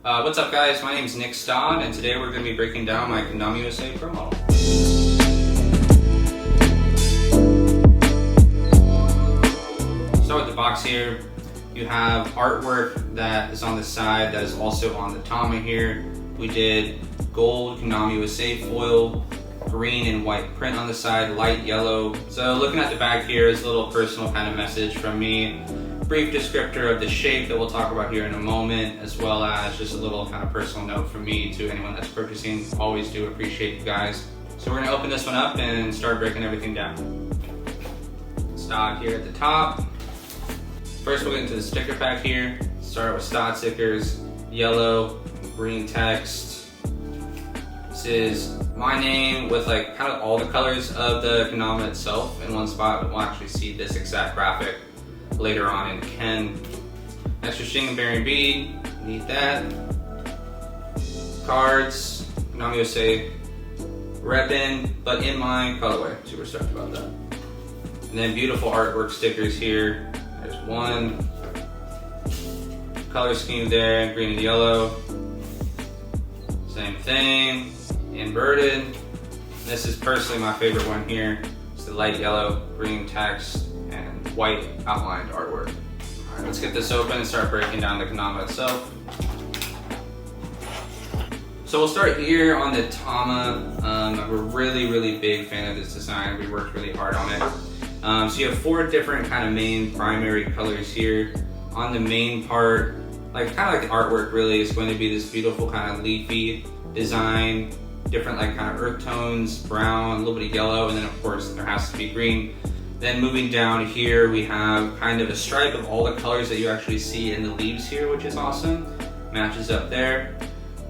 What's up guys, my name is Nic Stodd and today we're going to be breaking down my Kendama USA Pro Model. Start with the box here. You have artwork that is on the side that is also on the Tama here. We did gold Kendama USA foil, green and white print on the side, light yellow. So looking at the back here is a little personal kind of message from me. Brief descriptor of the shape that we'll talk about here in a moment, as well as just a little kind of personal note from me to anyone that's purchasing. Always do appreciate you guys. So we're gonna open this one up and start breaking everything down. Stock here at the top. First we'll get into the sticker pack here. Start with Stodd stickers, yellow, green text. This is my name with like kind of all the colors of the Kendama itself in one spot, but we'll actually see this exact graphic later on in Ken. Extra string bearing bead, need that. Cards, Kendama USA reppin', but in my colorway. Super stoked about that. And then beautiful artwork stickers here. There's one. Color scheme there, green and yellow. Same thing, inverted. This is personally my favorite one here. It's the light yellow, green text, and white outlined artwork. All right, let's get this open and start breaking down the Kendama itself. So we'll start here on the Tama. I'm a really big fan of this design. We worked really hard on it. So you have four different kind of main primary colors here. On the main part, like kind of like the artwork really, is going to be this beautiful kind of leafy design, different like kind of earth tones, brown, a little bit of yellow, and then of course there has to be green. Then moving down here, we have kind of a stripe of all the colors that you actually see in the leaves here, which is awesome. Matches up there.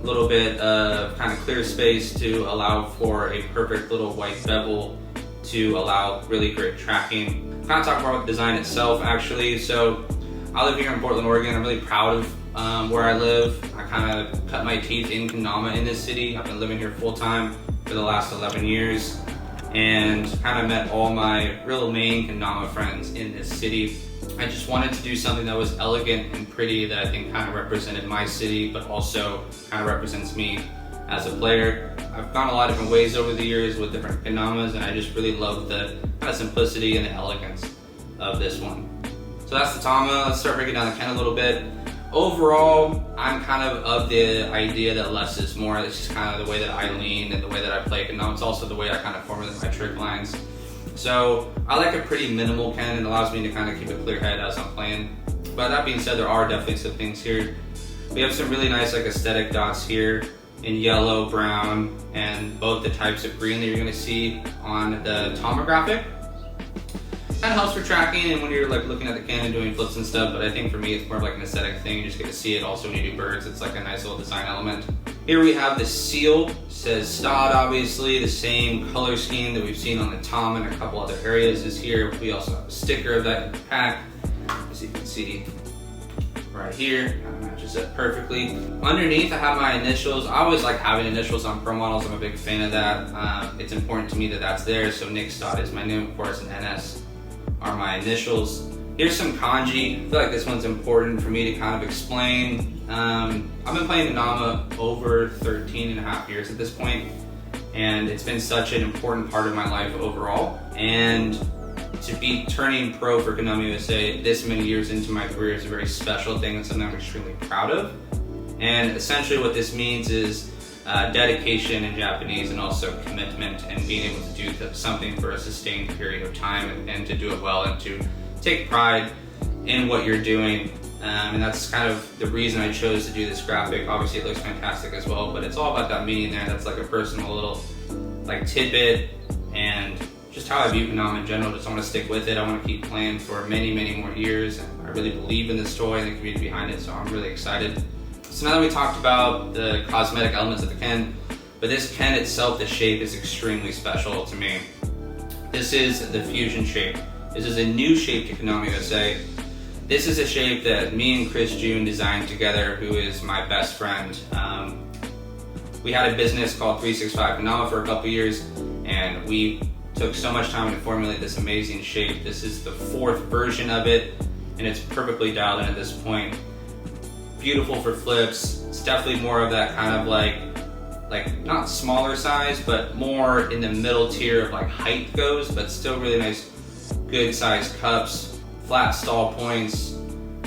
A little bit of kind of clear space to allow for a perfect little white bevel to allow really great tracking. Kind of talk about the design itself actually. So I live here in Portland, Oregon. I'm really proud of where I live. I kind of cut my teeth in Kendama in this city. I've been living here full time for the last 11 years. And kind of met all my real main Kendama friends in this city. I just wanted to do something that was elegant and pretty that I think kind of represented my city, but also kind of represents me as a player. I've gone a lot of different ways over the years with different Kendamas, and I just really love the kind of simplicity and the elegance of this one. So that's the Tama. Let's start breaking down the Ken a little bit. Overall, I'm kind of the idea that less is more. It's just kind of the way that I lean and the way that I play Kendama. It's also the way I kind of formulate my trick lines. So I like a pretty minimal Ken. It allows me to kind of keep a clear head as I'm playing. But that being said, there are definitely some things here. We have some really nice like aesthetic dots here in yellow, brown, and both the types of green that you're gonna see on the Tama graphic. Kind of helps for tracking and when you're like looking at the Ken and doing flips and stuff, but I think for me it's more of like an aesthetic thing. You just get to see it. Also when you do birds, it's like a nice little design element. Here we have the seal. It says Stodd, obviously. The same color scheme that we've seen on the Tama and a couple other areas is here. We also have a sticker of that in the pack, as you can see right here. Kind of matches up perfectly. Underneath I have my initials. I always like having initials on Pro models. I'm a big fan of that. It's important to me that that's there. So Nic Stodd is my name, of course, and NS are my initials. Here's some kanji. I feel like this one's important for me to kind of explain. I've been playing Kendama over 13 and a half years at this point, and it's been such an important part of my life overall. And to be turning pro for Kendama USA this many years into my career is a very special thing and something I'm extremely proud of. And essentially what this means is dedication in Japanese, and also commitment, and being able to do something for a sustained period of time and to do it well and to take pride in what you're doing. And that's kind of the reason I chose to do this graphic. Obviously it looks fantastic as well, but it's all about that meaning there. That's like a personal little like tidbit, and just how I view Kendama in general. Just want to stick with it. I want to keep playing for many more years, and I really believe in this toy and the community behind it, so I'm really excited. So now that we talked about the cosmetic elements of the Ken, but this Ken itself, the shape is extremely special to me. This is the fusion shape. This is a new shape to Kendama USA. This is a shape that me and Chris June designed together, who is my best friend. We had a business called 365 Kendama for a couple years, and we took so much time to formulate this amazing shape. This is the fourth version of it, and it's perfectly dialed in at this point. beautiful for flips, It's definitely more of that kind of like not smaller size, but more in the middle tier of like height goes, but still really nice, good sized cups, flat stall points.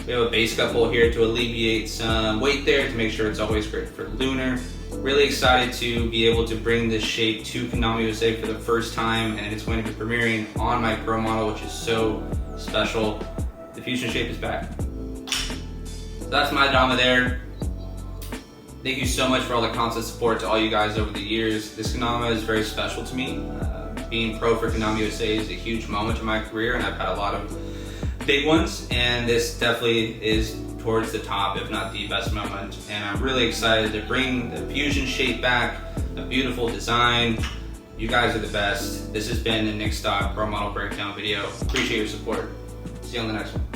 We have a base cup hole here to alleviate some weight there to make sure it's always great for lunar. Really excited to be able to bring this shape to Kendama USA for the first time, and it's going to be premiering on my Pro model, which is so special. The fusion shape is back. So that's my Dama there. Thank you so much for all the constant support to all you guys over the years. This Kendama is very special to me. Being pro for Kendama USA is a huge moment in my career, and I've had a lot of big ones, and this definitely is towards the top, if not the best moment. And I'm really excited to bring the fusion shape back, a beautiful design. You guys are the best. This has been the Nic Stodd Pro Model Breakdown video. Appreciate your support. See you on the next one.